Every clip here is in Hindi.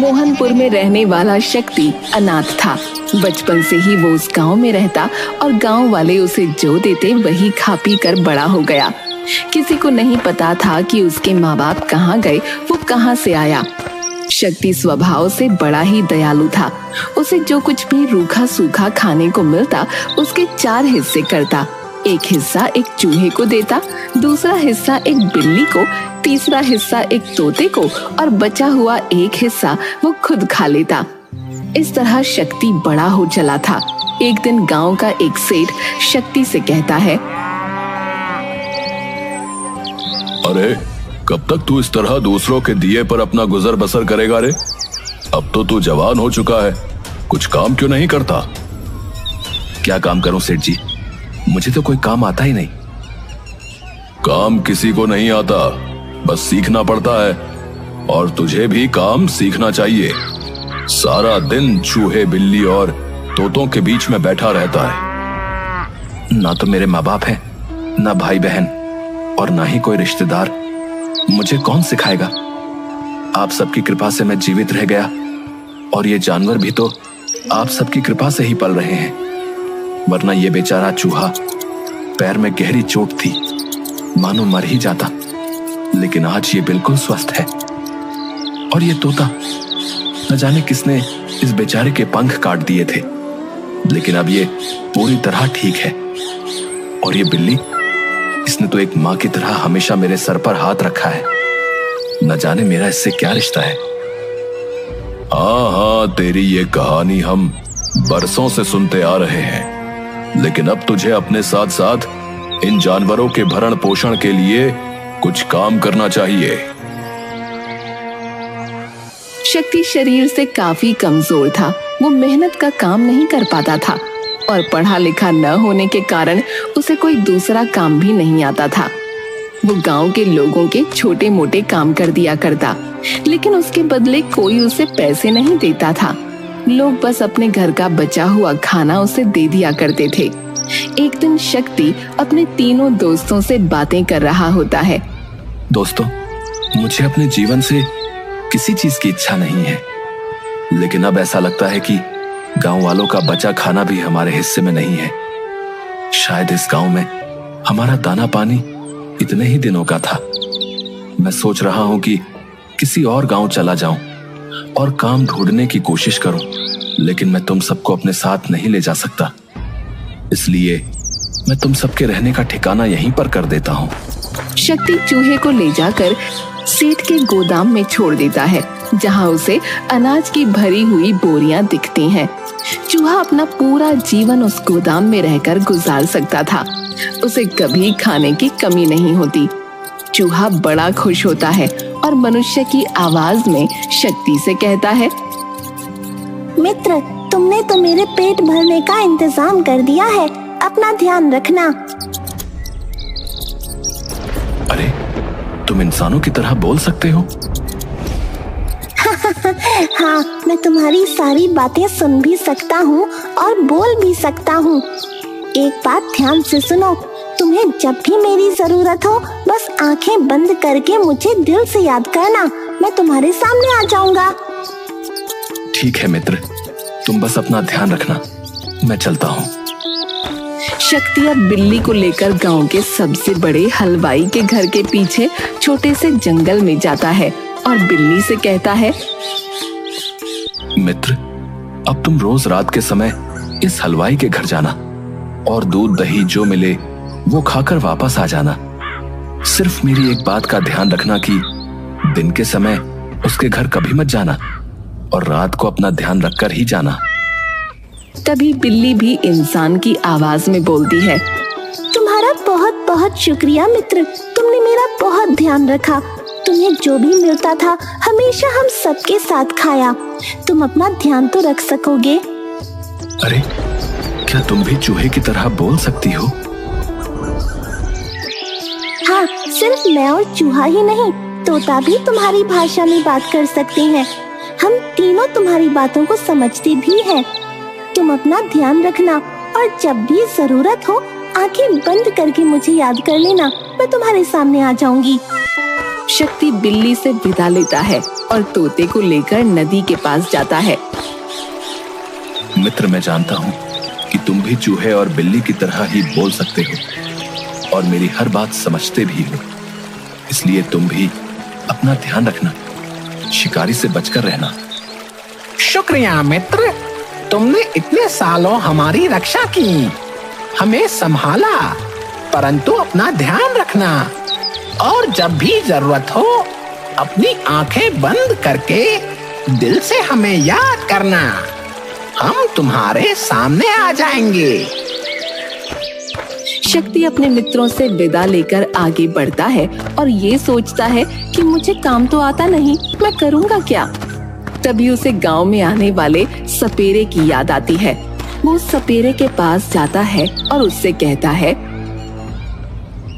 मोहनपुर में रहने वाला शक्ति अनाथ था। बचपन से ही वो उस गांव में रहता और गांव वाले उसे जो देते वही खा पी कर बड़ा हो गया। किसी को नहीं पता था कि उसके माँ बाप कहाँ गए, वो कहाँ से आया। शक्ति स्वभाव से बड़ा ही दयालु था। उसे जो कुछ भी रूखा सूखा खाने को मिलता उसके 4 हिस्से करता। एक हिस्सा एक चूहे को देता, दूसरा हिस्सा एक बिल्ली को, तीसरा हिस्सा एक तोते को और बचा हुआ एक हिस्सा वो खुद खा लेता। इस तरह शक्ति बड़ा हो चला था। एक दिन गांव का एक सेठ शक्ति से कहता है, अरे कब तक तू इस तरह दूसरों के दिए पर अपना गुजर बसर करेगा रे? अब तो तू जवान हो चुका है, कुछ काम क्यों नहीं करता? क्या काम करूं सेठ जी, मुझे तो कोई काम आता ही नहीं। काम किसी को नहीं आता, बस सीखना पड़ता है। और तुझे भी काम सीखना चाहिए। सारा दिन चूहे बिल्ली और तोतों के बीच में बैठा रहता है। ना तो मेरे माँ बाप हैं, ना भाई बहन और ना ही कोई रिश्तेदार। मुझे कौन सिखाएगा? आप सबकी कृपा से मैं जीवित रह गया और ये जानवर भी तो आप सबकी कृपा से ही पल रहे हैं। वरना ये बेचारा चूहा, पैर में गहरी चोट थी, मानो मर ही जाता। लेकिन आज ये बिल्कुल स्वस्थ है। और ये तोता, न जाने किसने इस बेचारे के पंख काट दिए थे, लेकिन अब ये पूरी तरह ठीक है। और ये बिल्ली, इसने तो एक माँ की तरह हमेशा मेरे सर पर हाथ रखा है। न जाने मेरा इससे क्या रिश्ता है। हाँ, तेरी ये कहानी हम बरसों से सुनते आ रहे हैं, लेकिन अब तुझे अपने साथ साथ इन जानवरों के भरण पोषण के लिए कुछ काम करना चाहिए। शक्ति शरीर से काफी कमजोर था। वो मेहनत का काम नहीं कर पाता था और पढ़ा लिखा न होने के कारण उसे कोई दूसरा काम भी नहीं आता था। वो गांव के लोगों के छोटे मोटे काम कर दिया करता, लेकिन उसके बदले कोई उसे पैसे नहीं देता था। लोग बस अपने घर का बचा हुआ खाना उसे दे दिया करते थे। एक दिन शक्ति अपने तीनों दोस्तों से बातें कर रहा होता है। दोस्तों, मुझे अपने जीवन से किसी चीज की इच्छा नहीं है, लेकिन अब ऐसा लगता है कि गांव वालों का बचा खाना भी हमारे हिस्से में नहीं है। शायद इस गांव में हमारा दाना पानी इतने ही दिनों का था। मैं सोच रहा हूं कि किसी और गांव चला जाऊं और काम ढूंढने की कोशिश करूं, लेकिन मैं तुम सबको अपने साथ नहीं ले जा सकता। इसलिए मैं तुम सबके रहने का ठिकाना यहीं पर कर देता हूं। शक्ति चूहे को ले जाकर सेठ के गोदाम में छोड़ देता है, जहां उसे अनाज की भरी हुई बोरियां दिखती हैं। चूहा अपना पूरा जीवन उस गोदाम में रहकर गुजार सकता था। उसे कभी खाने की कमी नहीं होती। चूहा बड़ा खुश होता है और मनुष्य की आवाज में शक्ति से कहता है, मित्र, तुमने तो मेरे पेट भरने का इंतजाम कर दिया है, अपना ध्यान रखना। अरे, तुम इंसानों की तरह बोल सकते हो? हाँ, मैं तुम्हारी सारी बातें सुन भी सकता हूँ और बोल भी सकता हूँ। एक बात ध्यान से सुनो, तुम्हें जब भी मेरी जरूरत हो बस आंखें बंद करके मुझे दिल से याद करना, मैं तुम्हारे सामने आ जाऊंगा। ठीक है मित्र, तुम बस अपना ध्यान रखना, मैं चलता हूँ। शक्ति अब बिल्ली को लेकर गांव के सबसे बड़े हलवाई के घर के पीछे छोटे से जंगल में जाता है और बिल्ली से कहता है, मित्र, अब तुम रोज रात के समय इस हलवाई के घर जाना और दूध दही जो मिले वो खाकर वापस आ जाना। सिर्फ मेरी एक बात का ध्यान रखना कि दिन के समय उसके घर कभी मत जाना और रात को अपना ध्यान रखकर ही जाना। तभी बिल्ली भी इंसान की आवाज में बोलती है, तुम्हारा बहुत बहुत शुक्रिया मित्र, तुमने मेरा बहुत ध्यान रखा। तुम्हें जो भी मिलता था हमेशा हम सबके साथ खाया। तुम अपना ध्यान तो रख सकोगे। अरे, क्या तुम भी चूहे की तरह बोल सकती हो? हाँ, सिर्फ मैं और चूहा ही नहीं, तोता भी तुम्हारी भाषा में बात कर सकते हैं। हम तीनों तुम्हारी बातों को समझते भी हैं। तुम अपना ध्यान रखना और जब भी जरूरत हो आंखें बंद करके मुझे याद कर लेना, मैं तुम्हारे सामने आ जाऊंगी। शक्ति बिल्ली से विदा लेता है और तोते को लेकर नदी के पास जाता है। मित्र, मैं जानता हूँ कि तुम भी चूहे और बिल्ली की तरह ही बोल सकते हो और मेरी हर बात समझते भी हो, इसलिए तुम भी अपना ध्यान रखना, शिकारी से बचकर रहना। शुक्रिया मित्र, तुमने इतने सालों हमारी रक्षा की, हमें संभाला, परंतु अपना ध्यान रखना और जब भी जरूरत हो अपनी आंखें बंद करके दिल से हमें याद करना, हम तुम्हारे सामने आ जाएंगे। शक्ति अपने मित्रों से विदा लेकर आगे बढ़ता है और ये सोचता है कि मुझे काम तो आता नहीं, मैं करूँगा क्या। तभी उसे गांव में आने वाले सपेरे की याद आती है। वो सपेरे के पास जाता है और उससे कहता है,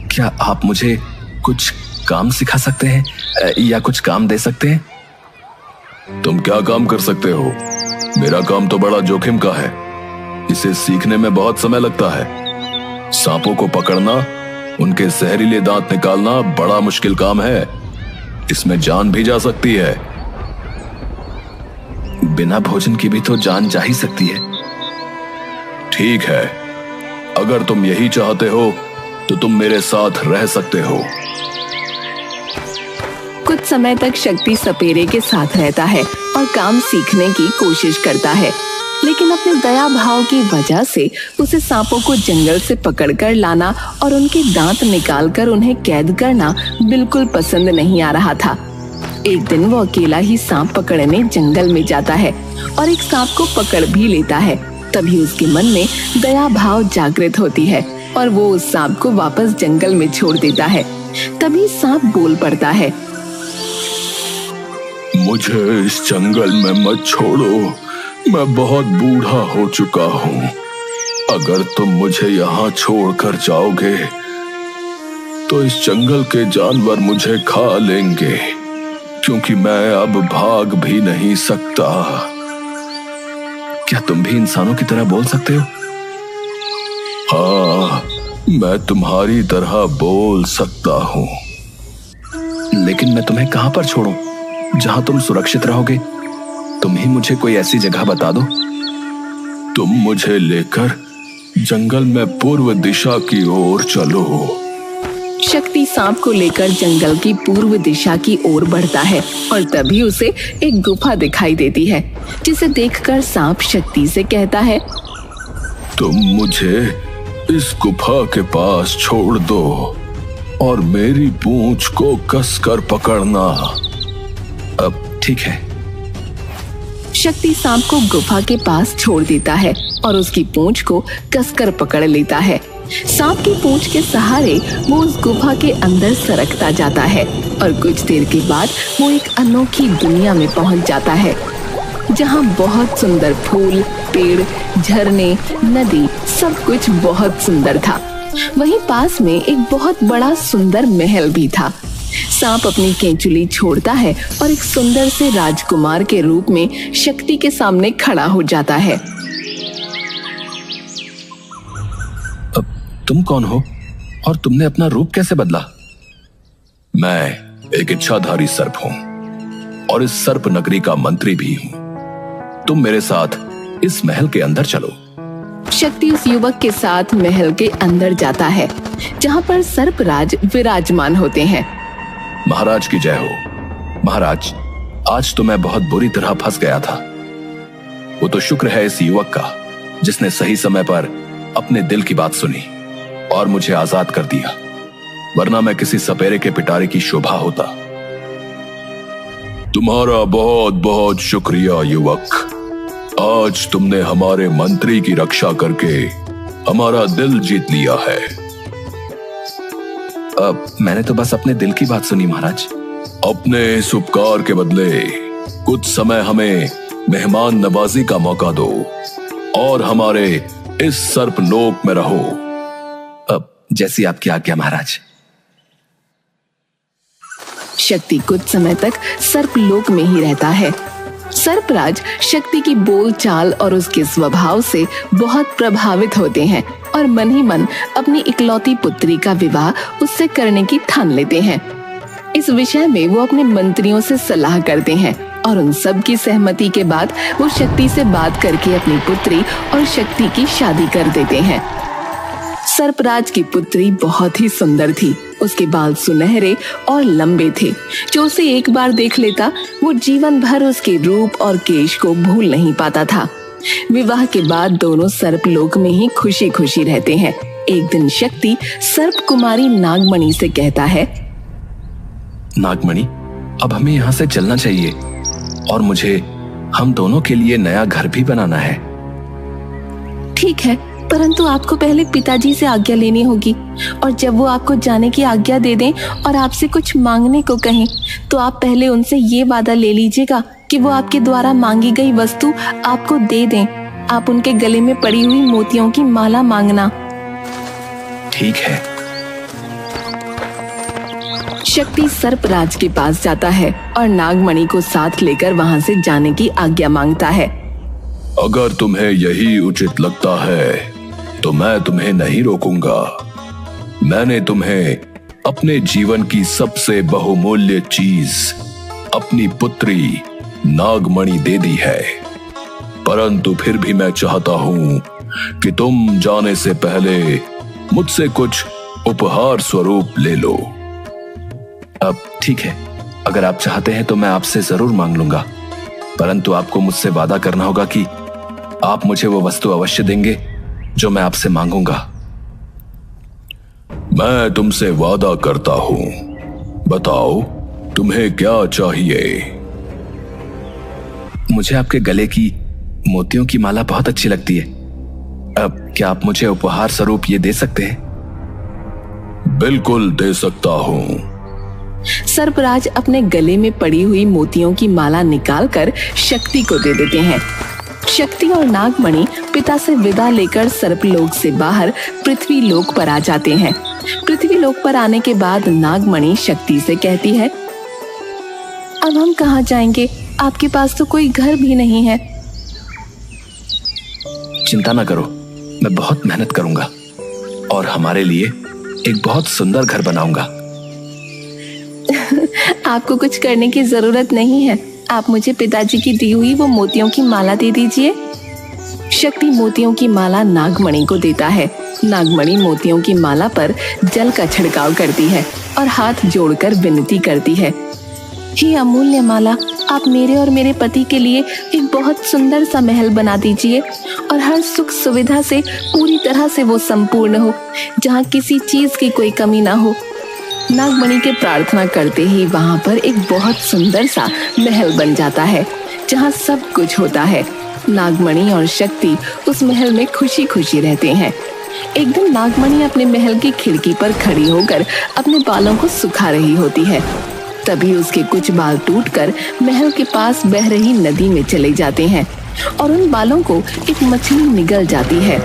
क्या आप मुझे कुछ काम सिखा सकते हैं या कुछ काम दे सकते हैं? तुम क्या काम कर सकते हो? मेरा काम तो बड़ा जोखिम का है, इसे सीखने में बहुत समय लगता है। सांपों को पकड़ना, उनके जहरीले दांत निकालना बड़ा मुश्किल काम है, इसमें जान भी जा सकती है। बिना भोजन की भी तो जान जा ही सकती है। ठीक है, अगर तुम यही चाहते हो तो तुम मेरे साथ रह सकते हो। कुछ समय तक शक्ति सपेरे के साथ रहता है और काम सीखने की कोशिश करता है, लेकिन अपने दया भाव की वजह से उसे सांपों को जंगल से पकड़कर लाना और उनके दांत निकालकर उन्हें कैद करना बिल्कुल पसंद नहीं आ रहा था। एक दिन वो अकेला ही सांप पकड़ने जंगल में जाता है और एक सांप को पकड़ भी लेता है। तभी उसके मन में दया भाव जागृत होती है और वो उस सांप को वापस जंगल में छोड़ देता है। तभी सांप बोल पड़ता है, मुझे इस जंगल में मत छोड़ो, मैं बहुत बूढ़ा हो चुका हूँ। अगर तुम मुझे यहाँ छोड़कर जाओगे तो इस जंगल के जानवर मुझे खा लेंगे, क्योंकि मैं अब भाग भी नहीं सकता। क्या तुम भी इंसानों की तरह बोल सकते हो? हाँ, मैं तुम्हारी तरह बोल सकता हूँ। लेकिन मैं तुम्हें कहाँ पर छोड़ूं जहां तुम सुरक्षित रहोगे? तुम ही मुझे कोई ऐसी जगह बता दो। तुम मुझे लेकर जंगल में पूर्व दिशा की ओर चलो। शक्ति सांप को लेकर जंगल की पूर्व दिशा की ओर बढ़ता है और तभी उसे एक गुफा दिखाई देती है, जिसे देखकर सांप शक्ति से कहता है, तुम मुझे इस गुफा के पास छोड़ दो और मेरी पूंछ को कसकर पकड़ना। अब ठीक है। शक्ति सांप को गुफा के पास छोड़ देता है और उसकी पूंछ को कसकर पकड़ लेता है। सांप की पूंछ के सहारे वो उस गुफा के अंदर सरकता जाता है और कुछ देर के बाद वो एक अनोखी दुनिया में पहुंच जाता है, जहां बहुत सुंदर फूल, पेड़, झरने, नदी, सब कुछ बहुत सुंदर था। वहीं पास में एक बहुत बड़ा सुंदर महल भी था। सांप अपनी केंचुली छोड़ता है और एक सुंदर से राजकुमार के रूप में शक्ति के सामने खड़ा हो जाता है। अब तुम कौन हो और तुमने अपना रूप कैसे बदला? मैं एक इच्छाधारी सर्प हूँ और इस सर्प नगरी का मंत्री भी हूँ। तुम मेरे साथ इस महल के अंदर चलो। शक्ति उस युवक के साथ महल के अंदर जाता है, जहाँ पर सर्पराज विराजमान होते हैं। महाराज की जय हो। महाराज, आज तो मैं बहुत बुरी तरह फंस गया था। वो तो शुक्र है इस युवक का जिसने सही समय पर अपने दिल की बात सुनी और मुझे आजाद कर दिया, वरना मैं किसी सपेरे के पिटारे की शोभा होता। तुम्हारा बहुत बहुत शुक्रिया युवक। आज तुमने हमारे मंत्री की रक्षा करके हमारा दिल जीत लिया है। मैंने तो बस अपने दिल की बात सुनी महाराज। अपने इस उपकार के बदले कुछ समय हमें मेहमान नवाजी का मौका दो और हमारे इस सर्प लोक में रहो। अब जैसी आपकी आज्ञा महाराज। शक्ति कुछ समय तक सर्प लोक में ही रहता है। सर्पराज शक्ति की बोलचाल और उसके स्वभाव से बहुत प्रभावित होते हैं और मन ही मन अपनी इकलौती पुत्री का विवाह उससे करने की ठान लेते हैं। इस विषय में वो अपने मंत्रियों से सलाह करते हैं और उन सब की सहमति के बाद वो शक्ति से बात करके अपनी पुत्री और शक्ति की शादी कर देते हैं। सर्पराज की पुत्री बहुत ही सुंदर थी। उसके बाल सुनहरे और लंबे थे। जो उसे एक बार देख लेता वो जीवन भर उसके रूप और केश को भूल नहीं पाता था। विवाह के बाद दोनों सर्पलोक में ही खुशी खुशी रहते हैं। एक दिन शक्ति सर्प कुमारी नागमणि से कहता है, नागमणि, अब हमें यहाँ से चलना चाहिए और मुझे हम दोनों के लिए नया घर भी बनाना है। ठीक है, परंतु आपको पहले पिताजी से आज्ञा लेनी होगी और जब वो आपको जाने की आज्ञा दे दें और आपसे कुछ मांगने को कहें तो आप पहले उनसे ये वादा ले लीजिएगा कि वो आपके द्वारा मांगी गई वस्तु आपको दे दें। आप उनके गले में पड़ी हुई मोतियों की माला मांगना। ठीक है। शक्ति सर्पराज के पास जाता है और नागमणि को साथ लेकर वहां से जाने की आज्ञा मांगता है। अगर तुम्हें यही उचित लगता है तो मैं तुम्हें नहीं रोकूंगा। मैंने तुम्हें अपने जीवन की सबसे बहुमूल्य चीज, अपनी पुत्री नागमणि दे दी है, परंतु फिर भी मैं चाहता हूं कि तुम जाने से पहले मुझसे कुछ उपहार स्वरूप ले लो। अब ठीक है, अगर आप चाहते हैं तो मैं आपसे जरूर मांग लूंगा, परंतु आपको मुझसे वादा करना होगा कि आप मुझे वो वस्तु अवश्य देंगे जो मैं आपसे मांगूंगा। मैं तुमसे वादा करता हूं। बताओ तुम्हें क्या चाहिए? मुझे आपके गले की मोतियों की माला बहुत अच्छी लगती है। अब क्या आप मुझे उपहार स्वरूप ये दे सकते हैं? बिल्कुल दे सकता हूं। सर्पराज अपने गले में पड़ी हुई मोतियों की माला निकालकर शक्ति को दे देते हैं। शक्ति और नागमणि पिता से विदा लेकर सर्पलोक से बाहर पृथ्वी लोक पर आ जाते हैं। पृथ्वी लोक पर आने के बाद नागमणि शक्ति से कहती है, अब हम कहाँ जाएंगे? आपके पास तो कोई घर भी नहीं है। चिंता ना करो, मैं बहुत मेहनत करूंगा और हमारे लिए एक बहुत सुंदर घर बनाऊंगा। आपको कुछ करने की जरूरत नहीं है। आप मुझे पिताजी की दी हुई वो मोतियों की माला दे दीजिए। शक्ति मोतियों की माला नागमणि को देता है। नागमणि मोतियों की माला पर जल का छिड़काव करती है और हाथ जोड़कर विनती करती है, हे अमूल्य माला, आप मेरे और मेरे पति के लिए एक बहुत सुंदर सा महल बना दीजिए और हर सुख सुविधा से पूरी तरह से वो संपूर्ण हो, जहाँ किसी चीज की कोई कमी ना हो। नागमणि के प्रार्थना करते ही वहां पर एक बहुत सुंदर सा महल बन जाता है, जहाँ सब कुछ होता है। नागमणि और शक्ति उस महल में खुशी खुशी रहते हैं। एक दिन नागमणि अपने महल की खिड़की पर खड़ी होकर अपने बालों को सुखा रही होती है। तभी उसके कुछ बाल टूटकर महल के पास बह रही नदी में चले जाते हैं और उन बालों को एक मछली निगल जाती है।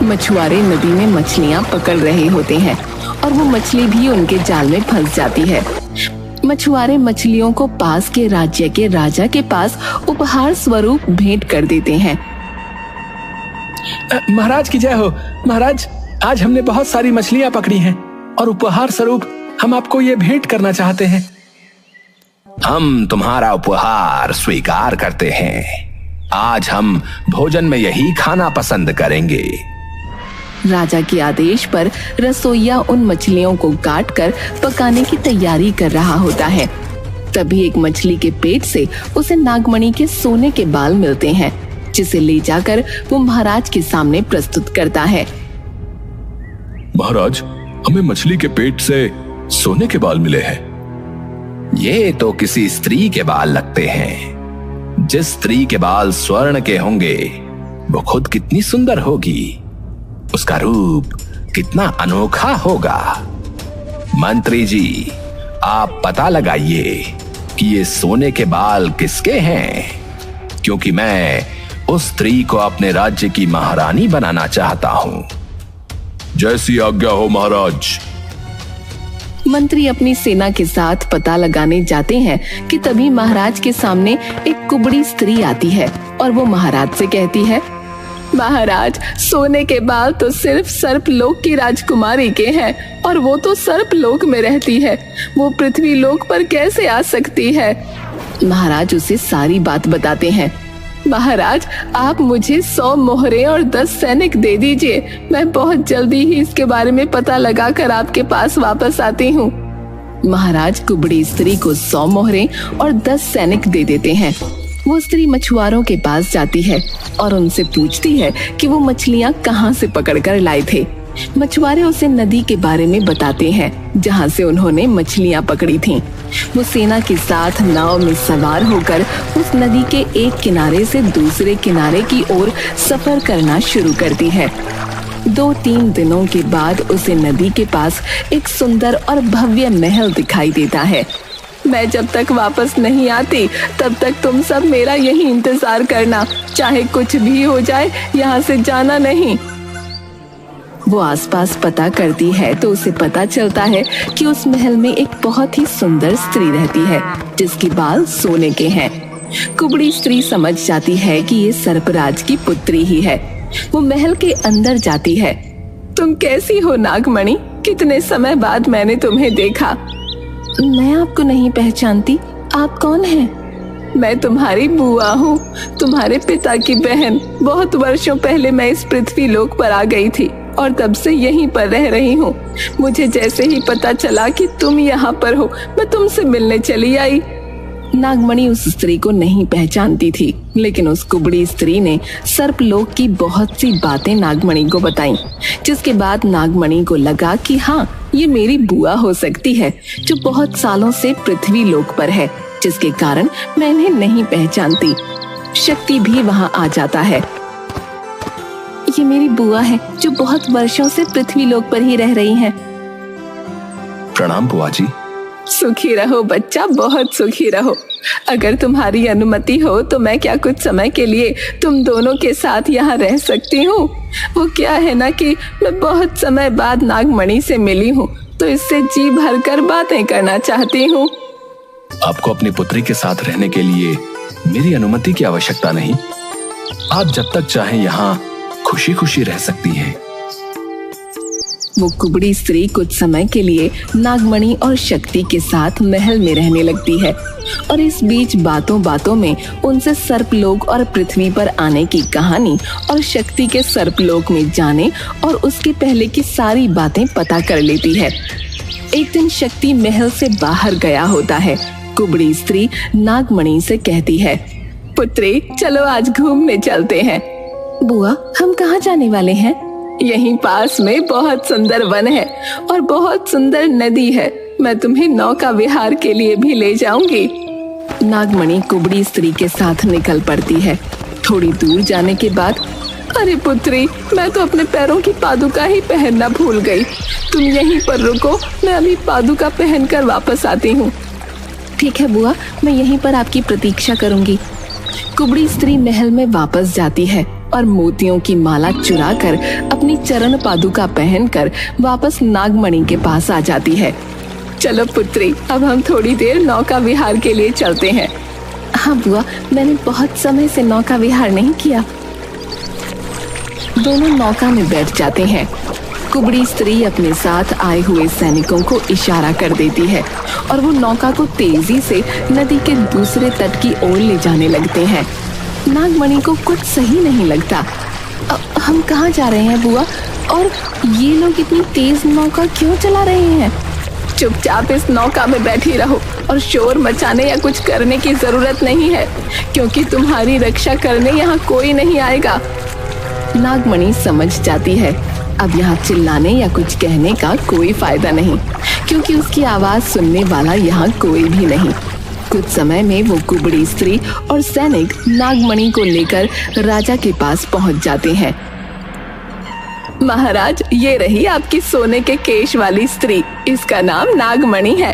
मछुआरे नदी में मछलियां पकड़ रहे होते हैं और वो मछली भी उनके जाल में फंस जाती है। मछुआरे मछलियों को पास के राज्य के राजा के पास उपहार स्वरूप भेंट कर देते हैं। महाराज की जय हो। महाराज, आज हमने बहुत सारी मछलियां पकड़ी हैं और उपहार स्वरूप हम आपको ये भेंट करना चाहते हैं। हम तुम्हारा उपहार स्वीकार करते हैं। आज हम भोजन में यही खाना पसंद करेंगे। राजा के आदेश पर रसोइया उन मछलियों को काटकर पकाने की तैयारी कर रहा होता है। तभी एक मछली के पेट से उसे नागमणि के सोने के बाल मिलते हैं, जिसे ले जाकर वो महाराज के सामने प्रस्तुत करता है। महाराज, हमें मछली के पेट से सोने के बाल मिले हैं। ये तो किसी स्त्री के बाल लगते हैं। जिस स्त्री के बाल स्वर्ण के होंगे वो खुद कितनी सुंदर होगी, उसका रूप कितना अनोखा होगा। मंत्री जी, आप पता लगाइए कि ये सोने के बाल किसके हैं, क्योंकि मैं उस स्त्री को अपने राज्य की महारानी बनाना चाहता हूं। जैसी आज्ञा हो महाराज। मंत्री अपनी सेना के साथ पता लगाने जाते हैं कि तभी महाराज के सामने एक कुबड़ी स्त्री आती है और वो महाराज से कहती है, महाराज, सोने के बाल तो सिर्फ सर्पलोक की राजकुमारी के हैं और वो तो सर्पलोक में रहती है। वो पृथ्वी लोक पर कैसे आ सकती है? महाराज उसे सारी बात बताते हैं। महाराज, आप मुझे 100 मोहरें और 10 सैनिक दे दीजिए। मैं बहुत जल्दी ही इसके बारे में पता लगाकर आपके पास वापस आती हूँ। महाराज कुबड़ी स्त्री को 100 मोहरें और 10 सैनिक दे देते हैं। वो स्त्री मछुआरों के पास जाती है और उनसे पूछती है कि वो मछलियाँ कहाँ से पकड़कर लाए थे। मछुआरे उसे नदी के बारे में बताते हैं जहाँ से उन्होंने मछलियाँ पकड़ी थीं। वो सेना के साथ नाव में सवार होकर उस नदी के एक किनारे से दूसरे किनारे की ओर सफर करना शुरू करती है। 2-3 दिनों के बाद उसे नदी के पास एक सुंदर और भव्य महल दिखाई देता है। मैं जब तक वापस नहीं आती तब तक तुम सब मेरा यही इंतजार करना। चाहे कुछ भी हो जाए, यहाँ से जाना नहीं। वो आसपास पता करती है तो उसे पता चलता है कि उस महल में एक बहुत ही सुंदर स्त्री रहती है जिसके बाल सोने के हैं। कुबड़ी स्त्री समझ जाती है कि ये सर्पराज की पुत्री ही है। वो महल के अंदर जाती है। तुम कैसी हो नागमणि? कितने समय बाद मैंने तुम्हें देखा। मैं आपको नहीं पहचानती। आप कौन हैं? मैं तुम्हारी बुआ हूँ, तुम्हारे पिता की बहन। बहुत वर्षों पहले मैं इस पृथ्वी लोक पर आ गई थी और तब से यहीं पर रह रही हूँ। मुझे जैसे ही पता चला कि तुम यहाँ पर हो, मैं तुमसे मिलने चली आई। नागमणि उस स्त्री को नहीं पहचानती थी, लेकिन उस कुबड़ी स्त्री ने सर्पलोक की बहुत सी बातें नागमणि को बताईं, जिसके बाद नागमणि को लगा कि हाँ, ये मेरी बुआ हो सकती है जो बहुत सालों से पृथ्वी लोक पर है, जिसके कारण मैं इन्हें नहीं पहचानती। शक्ति भी वहाँ आ जाता है। ये मेरी बुआ है जो बहुत वर्षों से पृथ्वी लोक पर ही रह रही है। प्रणाम बुआ जी। सुखी रहो बच्चा, बहुत सुखी रहो। अगर तुम्हारी अनुमति हो तो मैं क्या कुछ समय के लिए तुम दोनों के साथ यहाँ रह सकती हूँ? वो क्या है ना कि मैं बहुत समय बाद नागमणि से मिली हूँ, तो इससे जी भरकर बातें करना चाहती हूँ। आपको अपनी पुत्री के साथ रहने के लिए मेरी अनुमति की आवश्यकता नहीं। आप जब तक चाहें यहाँ खुशी खुशी रह सकती हैं। वो कुबड़ी स्त्री कुछ समय के लिए नागमणि और शक्ति के साथ महल में रहने लगती है और इस बीच बातों बातों में उनसे सर्पलोक और पृथ्वी पर आने की कहानी और शक्ति के सर्पलोक में जाने और उसके पहले की सारी बातें पता कर लेती है। एक दिन शक्ति महल से बाहर गया होता है। कुबड़ी स्त्री नागमणि से कहती है, पुत्री चलो आज घूमने चलते हैं। बुआ, हम कहाँ जाने वाले हैं? यहीं पास में बहुत सुंदर वन है और बहुत सुंदर नदी है। मैं तुम्हें नौका विहार के लिए भी ले जाऊंगी। नागमणि कुबड़ी स्त्री के साथ निकल पड़ती है। थोड़ी दूर जाने के बाद, अरे पुत्री, मैं तो अपने पैरों की पादुका ही पहनना भूल गई। तुम यहीं पर रुको, मैं अभी पादुका पहनकर वापस आती हूँ। ठीक है बुआ, मैं यहीं पर आपकी प्रतीक्षा करूंगी। कुबड़ी स्त्री महल में वापस जाती है और मोतियों की माला चुराकर अपनी चरण पादुका पहनकर वापस नागमणि के पास आ जाती है। चलो पुत्री, अब हम थोड़ी देर नौका विहार के लिए चलते हैं। हाँ बुआ, मैंने बहुत समय से नौका विहार नहीं किया। दोनों नौका में बैठ जाते हैं। कुबड़ी स्त्री अपने साथ आए हुए सैनिकों को इशारा कर देती है और वो नौका को तेजी से नदी के दूसरे तट की ओर ले जाने लगते हैं। नागमणि को कुछ सही नहीं लगता। हम कहाँ जा रहे हैं बुआ? और ये लोग इतनी तेज नौका क्यों चला रहे हैं? चुपचाप इस नौका में बैठी रहो और शोर मचाने या कुछ करने की जरूरत नहीं है, क्योंकि तुम्हारी रक्षा करने यहाँ कोई नहीं आएगा। नागमणि समझ जाती है अब यहाँ चिल्लाने या कुछ कहने का कोई फायदा नहीं, क्योंकि उसकी आवाज सुनने वाला यहाँ कोई भी नहीं। कुछ समय में वो कुबड़ी स्त्री और सैनिक नागमणि को लेकर राजा के पास पहुंच जाते हैं। महाराज, ये रही आपकी सोने के केश वाली स्त्री। इसका नाम नागमणि है।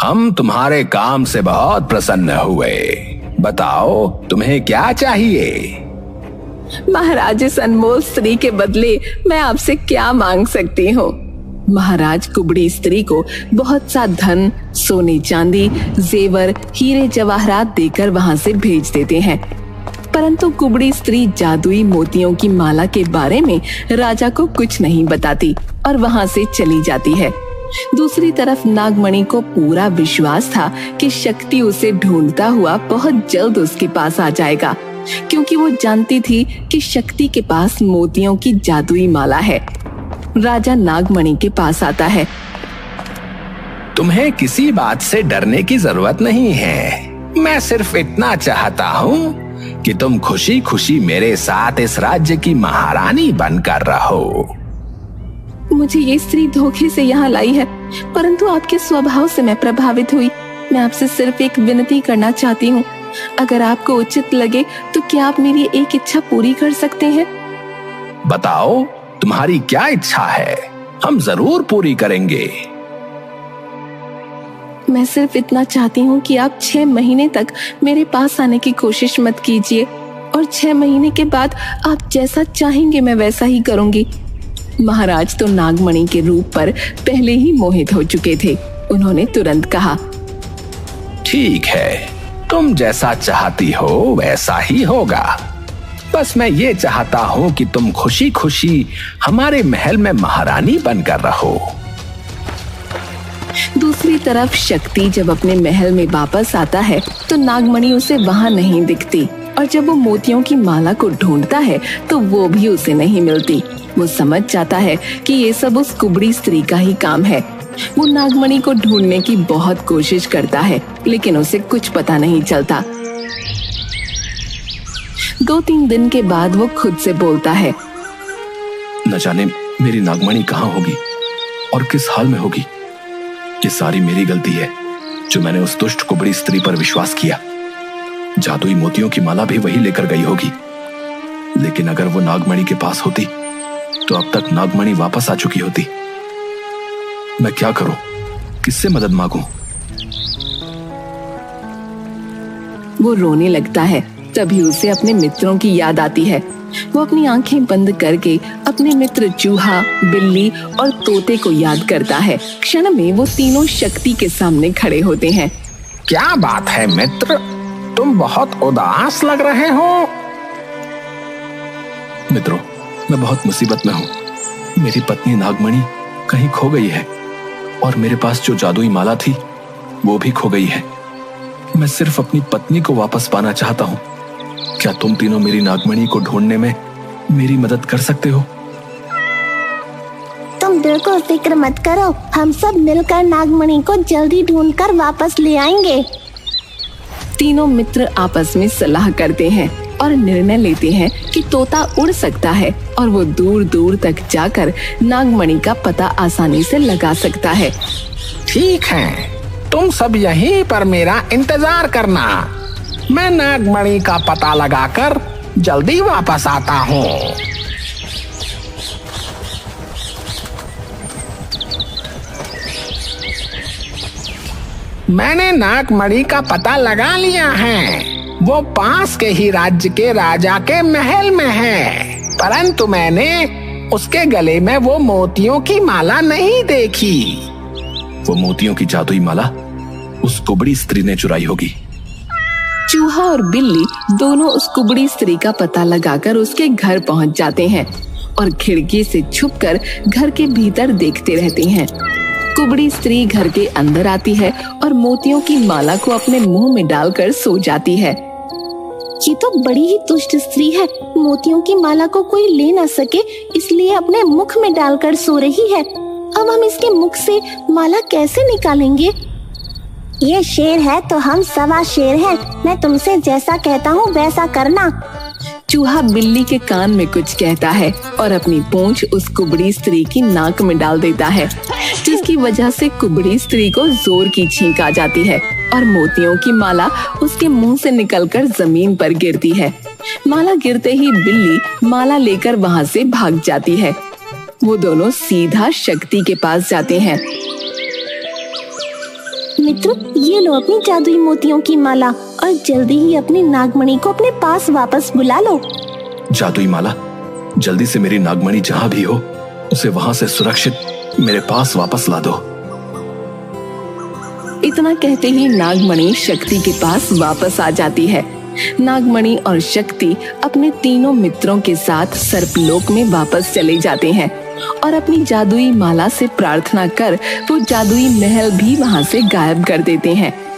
हम तुम्हारे काम से बहुत प्रसन्न हुए। बताओ तुम्हें क्या चाहिए? महाराज, इस अनमोल स्त्री के बदले मैं आपसे क्या मांग सकती हूँ? महाराज कुबड़ी स्त्री को बहुत सा धन, सोने चांदी, जेवर, हीरे जवाहरात देकर वहाँ से भेज देते हैं। परंतु कुबड़ी स्त्री जादुई मोतियों की माला के बारे में राजा को कुछ नहीं बताती और वहाँ से चली जाती है। दूसरी तरफ नागमणि को पूरा विश्वास था कि शक्ति उसे ढूंढता हुआ बहुत जल्द उसके पास आ जाएगा, क्योंकि वो जानती थी कि शक्ति के पास मोतियों की जादुई माला है। राजा नागमणि के पास आता है। तुम्हें किसी बात से डरने की जरूरत नहीं है। मैं सिर्फ इतना चाहता हूँ कि तुम खुशी खुशी मेरे साथ इस राज्य की महारानी बनकर रहो। मुझे ये स्त्री धोखे से यहाँ लाई है, परंतु आपके स्वभाव से मैं प्रभावित हुई। मैं आपसे सिर्फ एक विनती करना चाहती हूँ। अगर आपको उचित लगे तो क्या आप मेरी एक इच्छा पूरी कर सकते हैं? बताओ, तुम्हारी क्या इच्छा है? हम जरूर पूरी करेंगे। मैं सिर्फ इतना चाहती हूँ कि आप 6 महीने तक मेरे पास आने की कोशिश मत कीजिए, और 6 महीने के बाद आप जैसा चाहेंगे मैं वैसा ही करूँगी। महाराज तो नागमणि के रूप पर पहले ही मोहित हो चुके थे। उन्होंने तुरंत कहा, ठीक है, तुम जैसा चाहती हो वैसा ही होगा। बस मैं ये चाहता हूँ कि तुम खुशी खुशी हमारे महल में महारानी बनकर रहो। दूसरी तरफ शक्ति जब अपने महल में वापस आता है तो नागमणि उसे वहाँ नहीं दिखती, और जब वो मोतियों की माला को ढूंढता है तो वो भी उसे नहीं मिलती। वो समझ जाता है कि ये सब उस कुबड़ी स्त्री का ही काम है। वो नागमणि को ढूंढने की बहुत कोशिश करता है, लेकिन उसे कुछ पता नहीं चलता। 2-3 दिन के बाद वो खुद से बोलता है, न जाने मेरी नागमणि कहाँ होगी और किस हाल में होगी। ये सारी मेरी गलती है जो मैंने उस दुष्ट कुबड़ी स्त्री पर विश्वास किया। जादुई मोतियों की माला भी वही लेकर गई होगी, लेकिन अगर वो नागमणि के पास होती तो अब तक नागमणि वापस आ चुकी होती। मैं क्या करूं? किससे मदद मांगूं? वो रोने लगता है। तभी उसे अपने मित्रों की याद आती है। वो अपनी आंखें बंद करके अपने मित्र चूहा, बिल्ली और तोते को याद करता है। क्षण में वो तीनों शक्ति के सामने खड़े होते हैं। क्या बात है मित्र, तुम बहुत उदास लग रहे हो। मित्रों, मैं बहुत मुसीबत में हूँ। मेरी पत्नी नागमणि कहीं खो गई है और मेरे पास जो जादुई माला थी वो भी खो गई है। मैं सिर्फ अपनी पत्नी को वापस पाना चाहता हूँ। क्या तुम तीनों मेरी नागमणि को ढूंढने में मेरी मदद कर सकते हो? तुम बिल्कुल फिक्र मत करो, हम सब मिलकर नागमणि को जल्दी ढूंढकर वापस ले आएंगे। तीनों मित्र आपस में सलाह करते हैं और निर्णय लेते हैं कि तोता उड़ सकता है और वो दूर दूर तक जाकर नागमणि का पता आसानी से लगा सकता है। ठीक है, तुम सब यहीं पर मेरा इंतजार करना। मैं नागमणि का पता लगाकर जल्दी वापस आता हूँ। मैंने नागमणि का पता लगा लिया है। वो पास के ही राज्य के राजा के महल में है, परंतु मैंने उसके गले में वो मोतियों की माला नहीं देखी। वो मोतियों की जादुई माला उस कुबड़ी स्त्री ने चुराई होगी। चूहा और बिल्ली दोनों उस कुबड़ी स्त्री का पता लगाकर उसके घर पहुंच जाते हैं और खिड़की से छुपकर घर के भीतर देखते रहते हैं। कुबड़ी स्त्री घर के अंदर आती है और मोतियों की माला को अपने मुंह में डालकर सो जाती है। ये तो बड़ी ही दुष्ट स्त्री है। मोतियों की माला को कोई ले न सके इसलिए अपने मुख में डालकर सो रही है। अब हम इसके मुख से माला कैसे निकालेंगे? ये शेर है तो हम सवा शेर हैं। मैं तुमसे जैसा कहता हूँ वैसा करना। चूहा बिल्ली के कान में कुछ कहता है और अपनी पूंछ उस कुबड़ी स्त्री की नाक में डाल देता है, जिसकी वजह से कुबड़ी स्त्री को जोर की छींक आ जाती है और मोतियों की माला उसके मुंह से निकलकर जमीन पर गिरती है। माला गिरते ही बिल्ली माला लेकर वहाँ से भाग जाती है। वो दोनों सीधा शक्ति के पास जाते हैं। मित्र, ये लो अपनी जादुई मोतियों की माला और जल्दी ही अपनी नागमणि को अपने पास वापस बुला लो। जादुई माला, जल्दी से मेरी नागमणि जहाँ भी हो उसे वहाँ से सुरक्षित मेरे पास वापस ला दो। इतना कहते ही नागमणि शक्ति के पास वापस आ जाती है नागमणि और शक्ति अपने तीनों मित्रों के साथ सर्पलोक में वापस चले जाते हैं और अपनी जादुई माला से प्रार्थना कर वो जादुई महल भी वहां से गायब कर देते हैं।